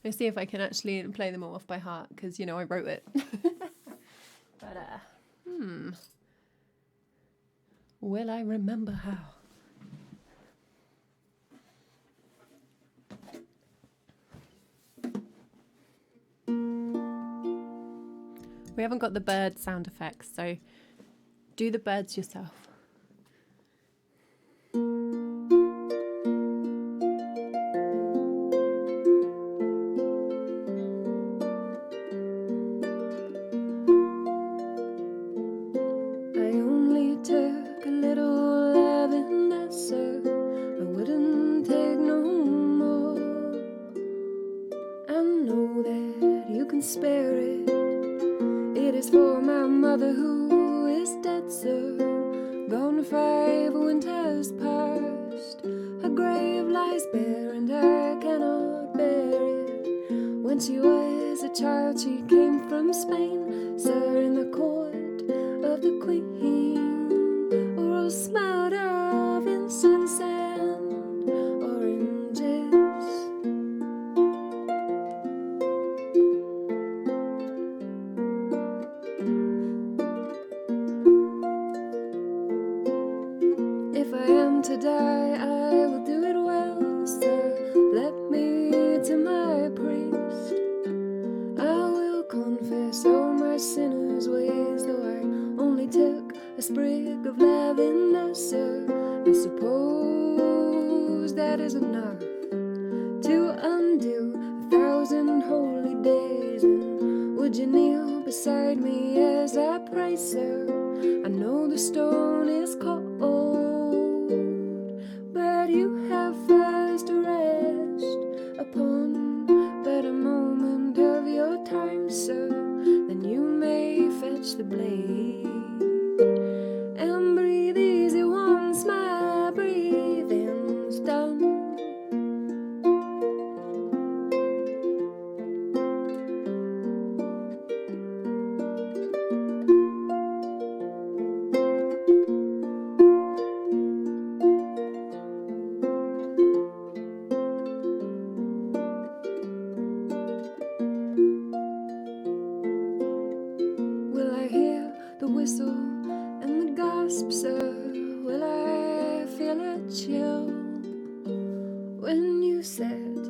I'll see if I can actually play them all off by heart, because, you know, I wrote it. But, will I remember how? We haven't got the bird sound effects, so do the birds yourself. Spare it. It is for my mother who is dead, sir. Gone 5 winters past. Her grave lies bare and I cannot bear it. When she was a child she came from Spain, sir, in the court of the Queen. A rose smiled of incense and oranges. If I am to die, I will do it well, sir. Let me to my priest. I will confess all my sinners' ways, though I only took a sprig of lavender, sir. I suppose that is enough to undo 1,000 holy days. And would you kneel beside me as I pray, sir? I know the stone is cold, but you have first to rest upon but a moment of your time, sir. Then you may fetch the blade and breathe easy once my breathing's done. Will I hear the whistle and the gasp, sir? Will I feel a chill when you set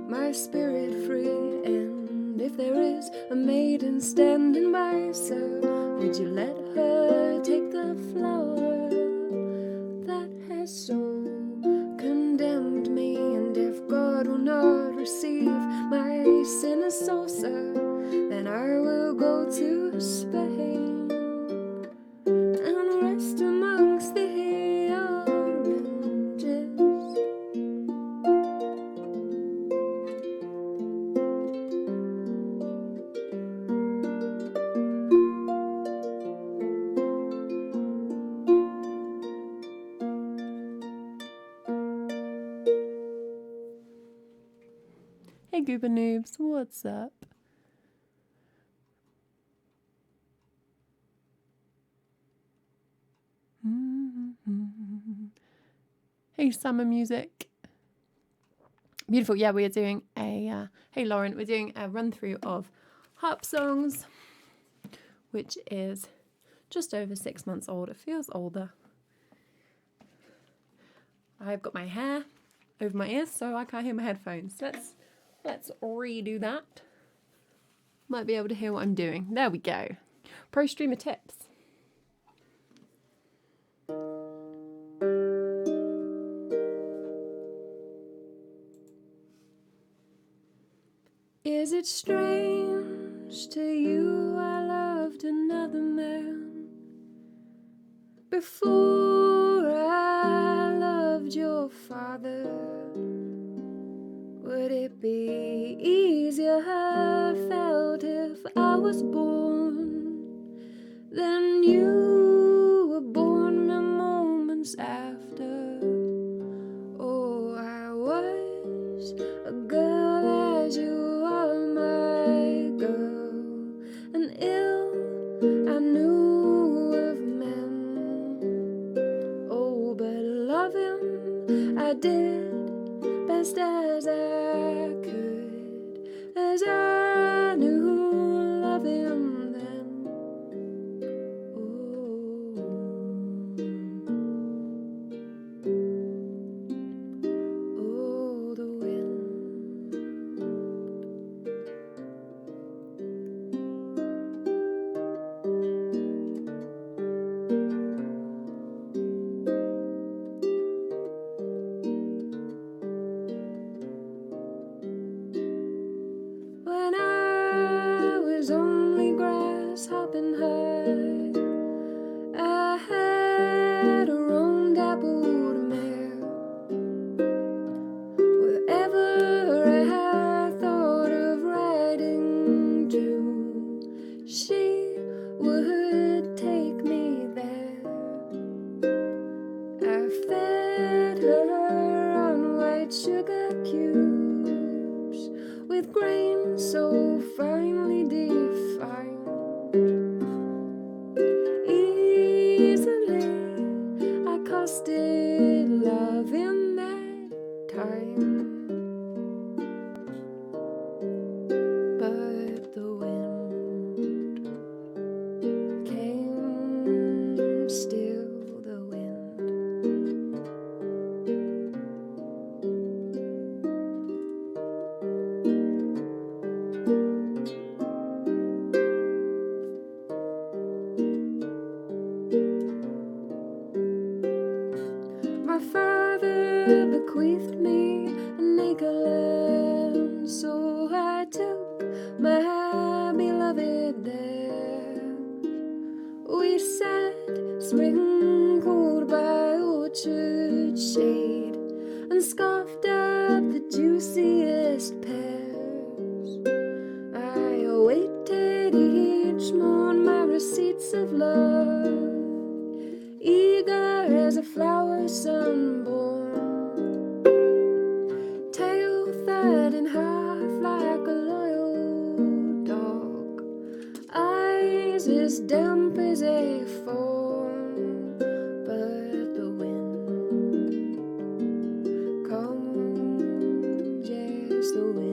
my spirit free? And if there is a maiden standing by, sir, would you let her take the flower that has so condemned me? And if God will not receive my sinner's soul, sir, then I will go to Spain and rest amongst the oranges. Hey Goober Noobs, what's up? Hey summer music. Beautiful. Yeah, we are doing a, hey Lauren, we're doing a run through of Harp songs, which is just over 6 months old. It feels older. I've got my hair over my ears, so I can't hear my headphones. Let's redo that. Might be able to hear what I'm doing. There we go. Pro streamer tips. Is it strange to you I loved another man before I loved your father? Would it be easier, I felt, if I was born than you were born a moments after? Oh, I was a girl as you are my girl, and ill I knew of men. Oh, but love him I did best as I could, my beloved there. We sat sprinkled by orchard shade and scoffed up the juiciest pears. I awaited each morn my receipts of love, eager as a flower sunborn, tail fat and half like a loyal dog, eyes as damp as a fawn. But the wind comes, yes, the wind.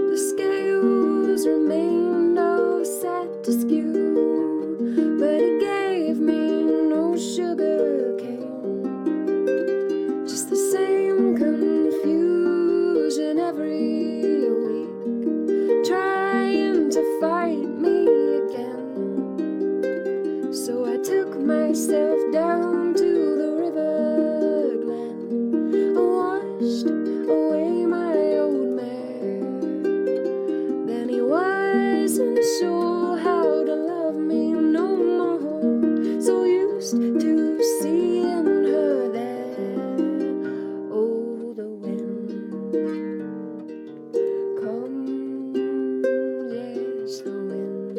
The scales remained all set askew, but it gave me no sugar cane. Just the same confusion every week, trying to fight me again. So I took myself down to the river glen and washed away my old mare. Then he wasn't sure how to love me no more, so used to seeing her there. Oh, the wind comes, yes, the wind.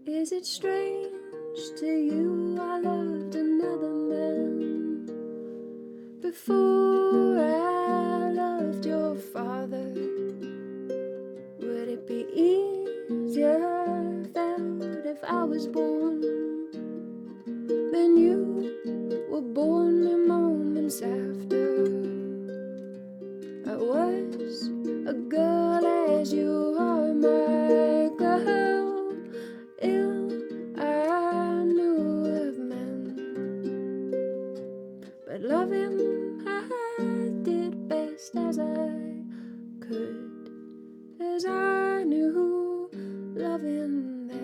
Is it strange to you I loved another man before I loved your father? Would it be easier felt if I was born than you were born mere moments after? I was a girl as you are my girl, ill I knew of men, but love him I did best as I could, as I knew loving then.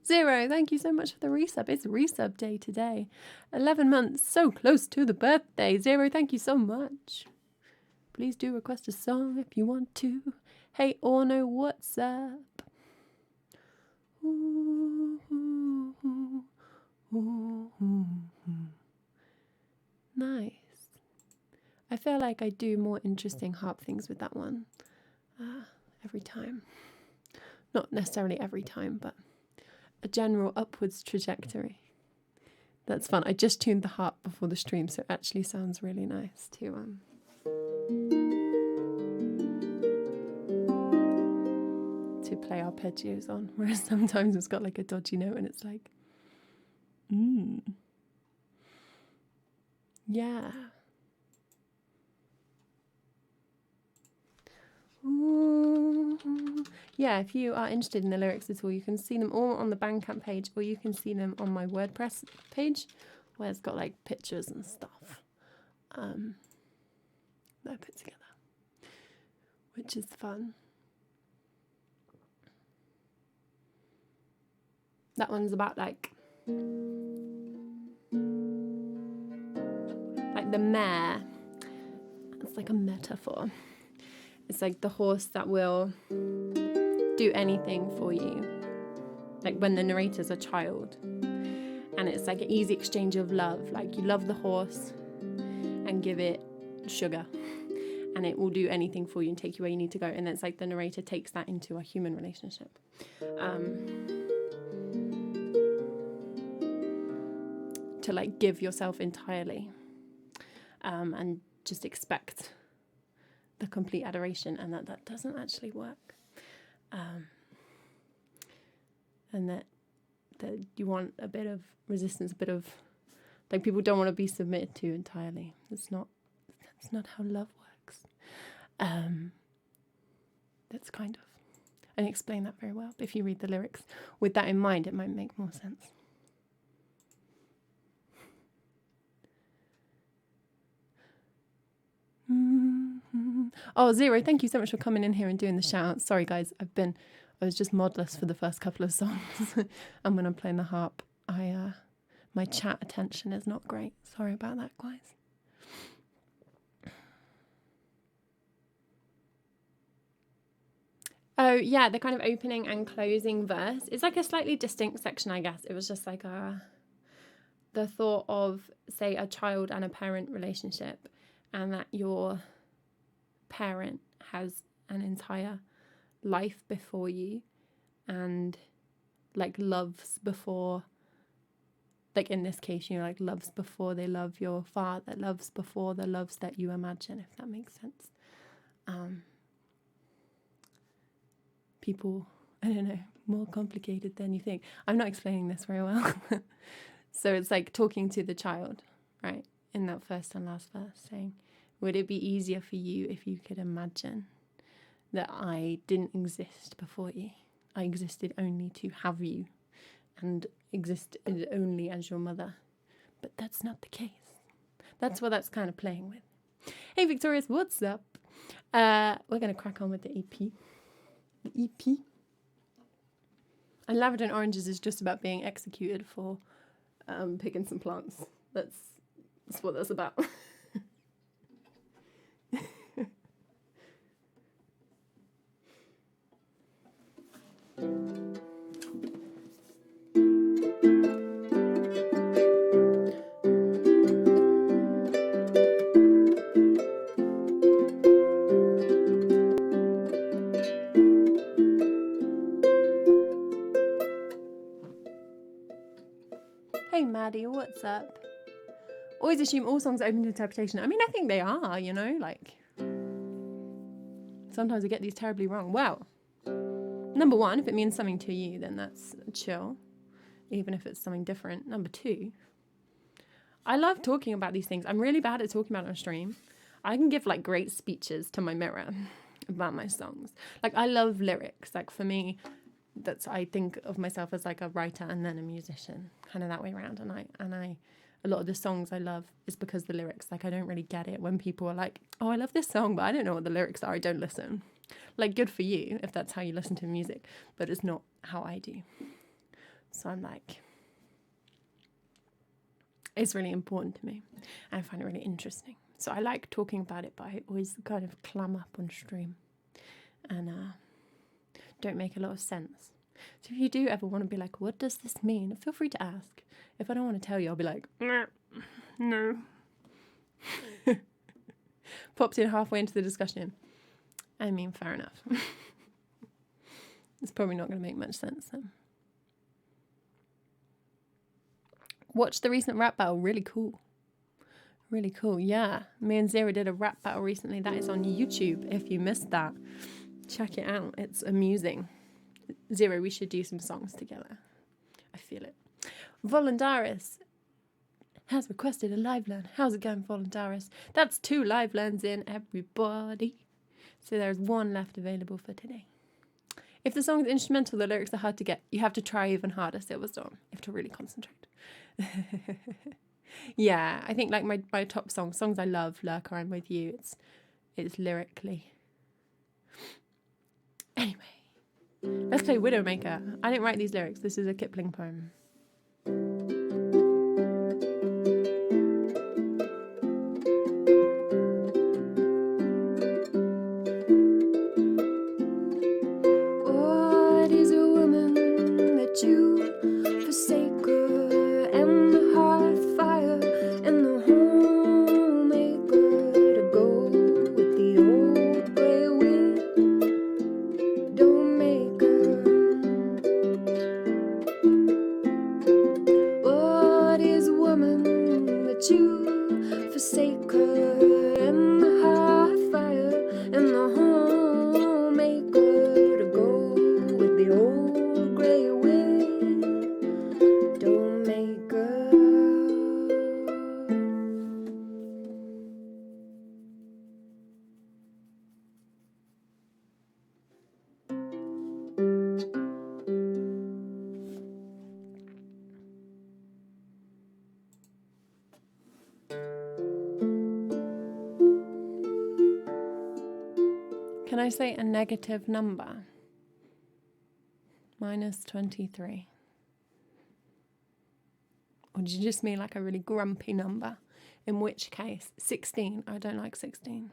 Zero, thank you so much for the resub. It's resub day today. 11 months, so close to the birthday. Zero, thank you so much. Please do request a song if you want to. Hey, Orno, what's up? Ooh, ooh, ooh, ooh, ooh. Nice. I feel like I do more interesting harp things with that one every time. Not necessarily every time, but a general upwards trajectory. That's fun. I just tuned the harp before the stream, so it actually sounds really nice to play arpeggios on, whereas sometimes it's got like a dodgy note and it's like, yeah. Ooh. Yeah, if you are interested in the lyrics at all, you can see them all on the Bandcamp page, or you can see them on my WordPress page, where it's got like pictures and stuff that I put together, which is fun. That one's about like the mare. It's like a metaphor. It's like the horse that will do anything for you. Like when the narrator's a child. And it's like an easy exchange of love. Like you love the horse and give it sugar, and it will do anything for you and take you where you need to go. And it's like the narrator takes that into a human relationship. To like give yourself entirely, and just expect the complete adoration, and that doesn't actually work. And that you want a bit of resistance, a bit of like, people don't want to be submitted to entirely. That's not how love works. That's kind of, I didn't explain that very well, but if you read the lyrics with that in mind, it might make more sense. Oh, Zero, thank you so much for coming in here and doing the shout out. Sorry guys, I was just modless for the first couple of songs. And when I'm playing the harp, my chat attention is not great. Sorry about that, guys. Oh yeah, the kind of opening and closing verse. It's like a slightly distinct section, I guess. It was just like the thought of, say, a child and a parent relationship, and that your parent has an entire life before you, and like loves before, like in this case, you know, like loves before they love your father, loves before the loves that you imagine, if that makes sense. People, I don't know, more complicated than you think. I'm not explaining this very well. So it's like talking to the child, right, in that first and last verse, saying, would it be easier for you if you could imagine that I didn't exist before you? I existed only to have you and existed only as your mother. But that's not the case. That's what that's kind of playing with. Hey, Victorious, what's up? We're going to crack on with the EP. The EP. And Lavender Oranges is just about being executed for picking some plants. That's what that's about. Hey Maddie, what's up? Always assume all songs are open to interpretation. I mean, I think they are, you know, like sometimes I get these terribly wrong. Well, number one, if it means something to you, then that's chill, even if it's something different. Number two, I love talking about these things. I'm really bad at talking about it on stream. I can give like great speeches to my mirror about my songs. Like, I love lyrics. Like, for me, I think of myself as like a writer and then a musician, kind of that way around. And I a lot of the songs I love is because the lyrics, like, I don't really get it when people are like, oh, I love this song, but I don't know what the lyrics are. I don't listen. Like, good for you if that's how you listen to music, but it's not how I do. So I'm like, it's really important to me. And I find it really interesting. So I like talking about it, but I always kind of clam up on stream and don't make a lot of sense. So if you do ever want to be like, what does this mean? Feel free to ask. If I don't want to tell you, I'll be like, no. Pops in halfway into the discussion. I mean, fair enough. It's probably not going to make much sense then. Watch the recent rap battle. Really cool. Really cool. Yeah. Me and Zero did a rap battle recently. That is on YouTube. If you missed that, check it out. It's amusing. Zero, we should do some songs together. I feel it. Volundaris has requested a live learn. How's it going, Volundaris? That's 2 live learns in, everybody. So there's 1 left available for today. If the song's instrumental, the lyrics are hard to get. You have to try even harder, Silverstone. You have to really concentrate. Yeah, I think like my top songs I love, Lurker, I'm With You. It's lyrically. Anyway, let's play Widowmaker. I didn't write these lyrics. This is a Kipling poem. What is a woman that you forsake her, and the hearth fire, and the homemaker to go Can I say a negative number? -23. Or did you just mean like a really grumpy number? In which case, 16. I don't like 16.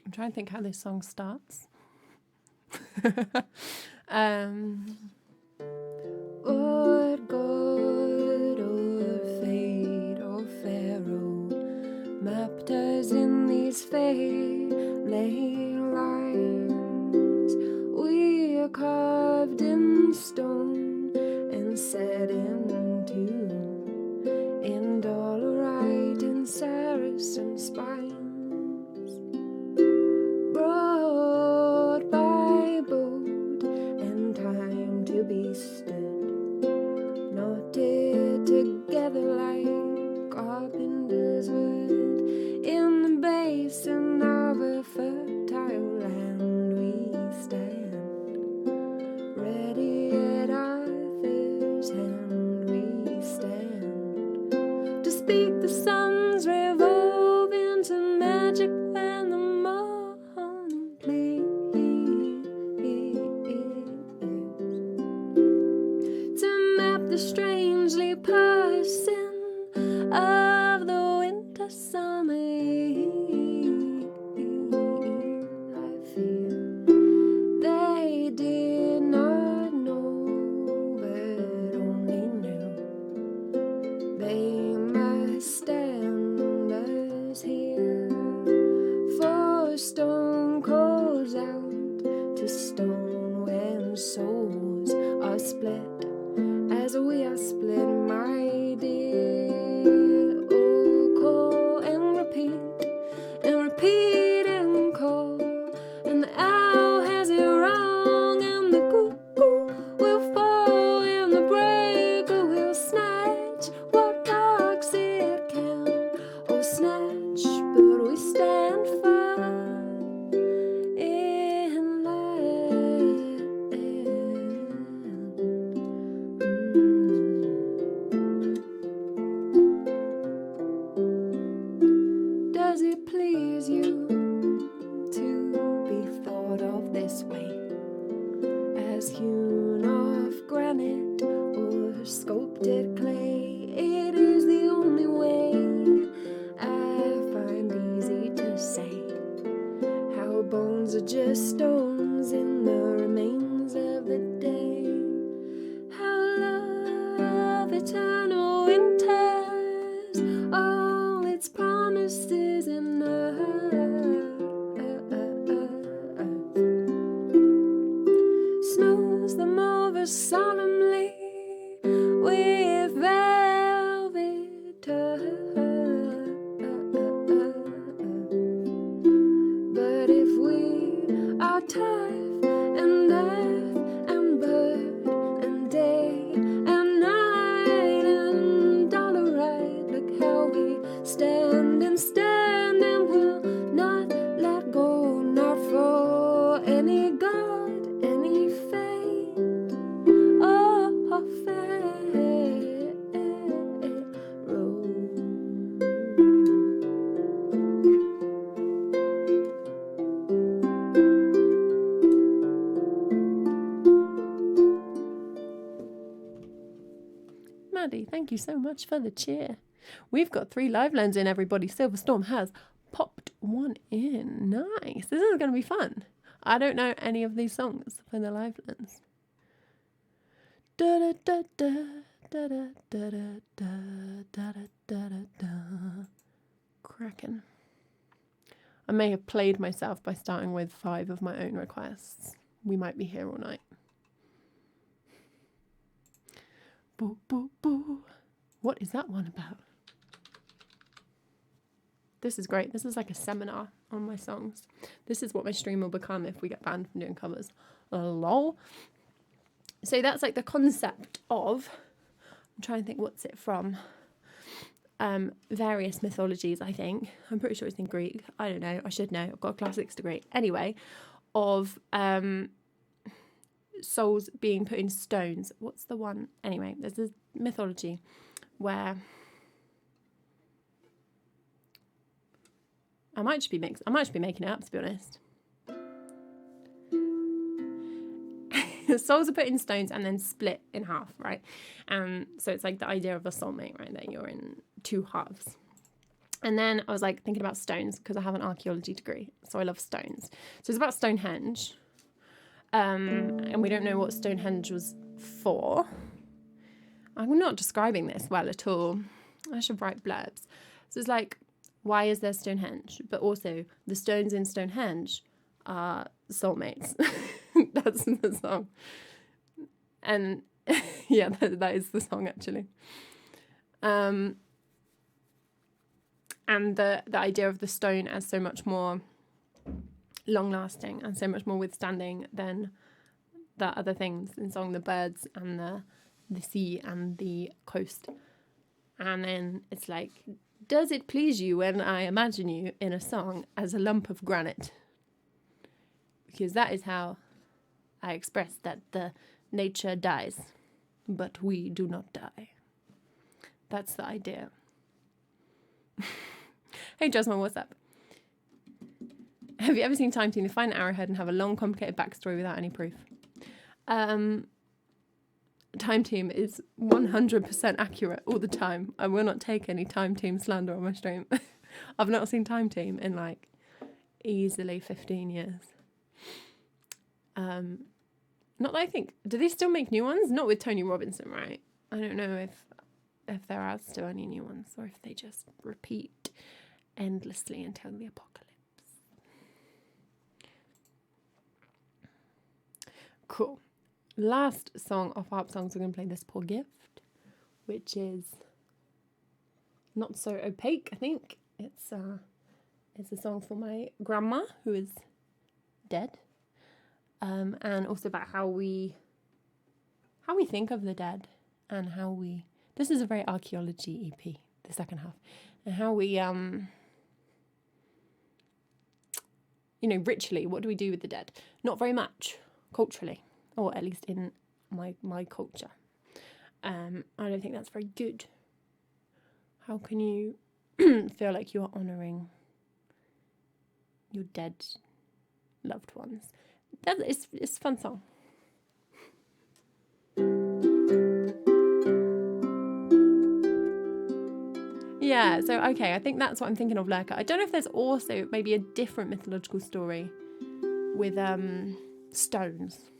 I'm trying to think how this song starts. What God or fate or Pharaoh mapped us in these failing lines? We are carved in stone and set into in dolerite and Saracen spines, brought by boat and time to be stood, knotted together like carpenter's wood. In the basin of a fertile land we stand, ready at Arthur's hand we stand, to speak the sun's revolve into magic when the morning please, to map the strangely passing of the winter summer eve. I fear they did not know, but only knew they must stand us here. For stone calls out to stone when souls are split, as we are split, my dear. Oh, call and repeat and call, and the owl has it wrong, and the cuckoo will fall, and the breaker will snatch what dogs it can, oh snatch, but we stand firm in land. Does it please you to be thought of this way, as hewn off granite or sculpted clay? It is the only way I find easy to say, how bones are just stones in the remains of the day, how love eternal winters all its promises in earth, smooths them over solemnly with velvet touch. But if we are turf and earth and bird and day and night and dollarite, look how we stand and will not let go, not for any god, any fate, or pharaoh. Maddie, thank you so much for the cheer. We've got 3 livelines in, everybody. Silverstorm has popped one in. Nice. This is going to be fun. I don't know any of these songs for the livelines. Da da da da da da da da da da da da. Cracking. I may have played myself by starting with 5 of my own requests. We might be here all night. Boo, boo, boo. What is that one about? This is great. This is like a seminar on my songs. This is what my stream will become if we get banned from doing covers. Lol. So that's like the concept of, I'm trying to think what's it from, various mythologies, I think. I'm pretty sure it's in Greek. I don't know. I should know. I've got a classics degree. Anyway, of souls being put in stones. What's the one? Anyway, there's this mythology where I might just be making it up, to be honest. Souls are put in stones and then split in half, right? So it's like the idea of a soulmate, right? That you're in two halves. And then I was like thinking about stones because I have an archaeology degree, so I love stones. So it's about Stonehenge, and we don't know what Stonehenge was for. I'm not describing this well at all. I should write blurbs. So it's like, why is there Stonehenge? But also, the stones in Stonehenge are soulmates. That's the song. And yeah, that is the song, actually. And the idea of the stone as so much more long-lasting and so much more withstanding than the other things in song, the birds and the sea and the coast. And then it's like, does it please you when I imagine you in a song as a lump of granite? Because that is how I express that the nature dies, but we do not die. That's the idea. Hey Jasmine, what's up? Have you ever seen Time Team? They find an arrowhead and have a long, complicated backstory without any proof. Time Team is 100% accurate all the time. I will not take any Time Team slander on my stream. I've not seen Time Team in like easily 15 years. Not that I think, do they still make new ones? Not with Tony Robinson, right? I don't know if there are still any new ones or if they just repeat endlessly until the apocalypse. Cool. Last song of Harp songs, we're going to play This Poor Gift, which is not so opaque, I think. It's a song for my grandma, who is dead. And also about how we think of the dead and how we... This is a very archaeology EP, the second half. And how we, ritually, what do we do with the dead? Not very much, culturally, or at least in my culture. I don't think that's very good. How can you feel like you're honouring your dead loved ones? It's a fun song. Yeah, so okay, I think that's what I'm thinking of, Lurker. I don't know if there's also maybe a different mythological story with stones.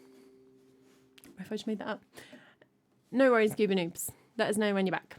If I just made that up. No worries, Scuba Noobs. Let us know when you're back.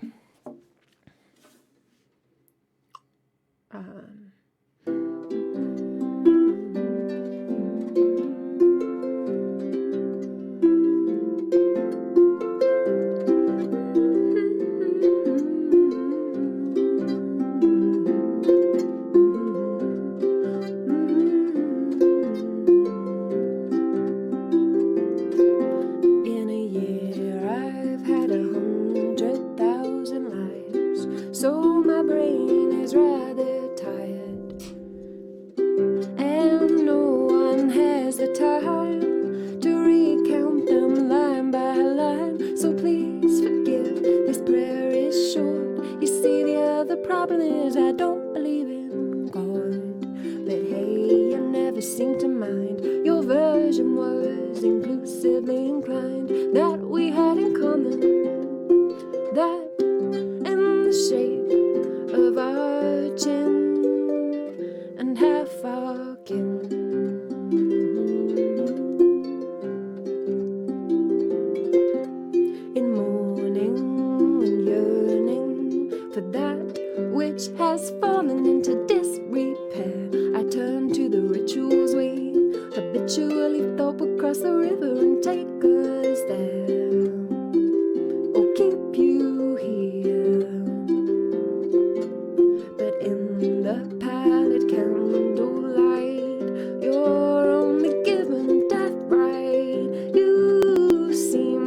You're only given death right. You seem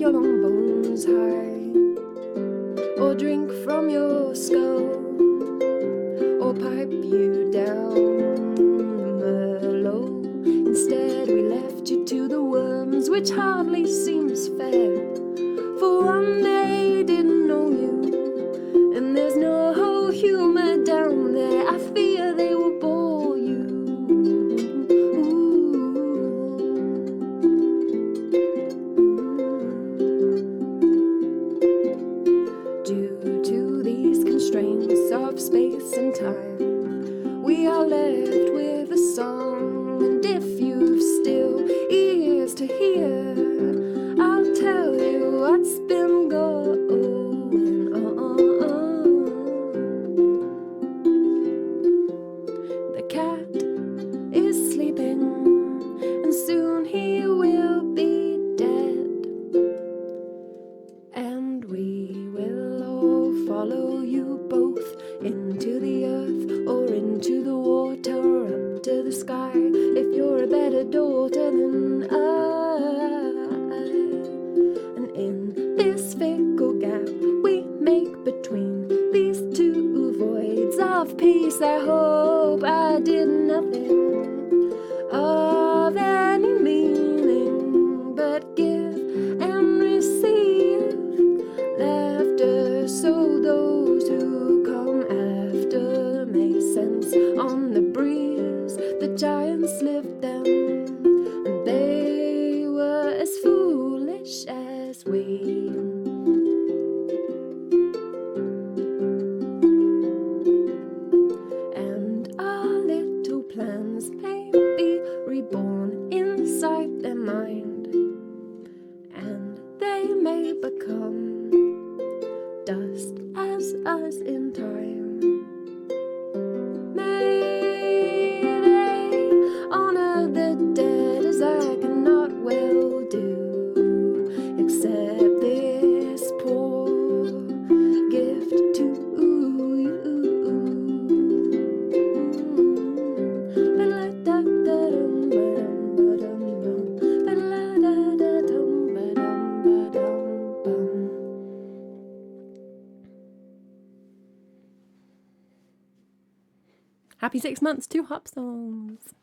your long bones high, or drink from your skull, or pipe you down the low. Instead we left you to the worms, which hardly seems fair, for one they didn't know you, and there's no humor down there. I fear they will bore you. Due to these constraints of space and time, we are left with a song, and if you've still ears to hear, I'll tell you what's been going on. The cat is sleeping, and soon he will be dead, and we will all follow you both into the earth or into the water or up to the sky, if you're a better daughter than I. And in this fickle gap we make between these two voids of peace, I hope I did nothing of any meaning but give and receive laughter, so those who come after may sense on the breeze the giants lived them, and they were as foolish as we. And our little plans may be reborn inside their mind, and they may become dust as us in time. May they honor the dead as I cannot well do, accept this poor gift to you. Happy 6 months to Harp Songs.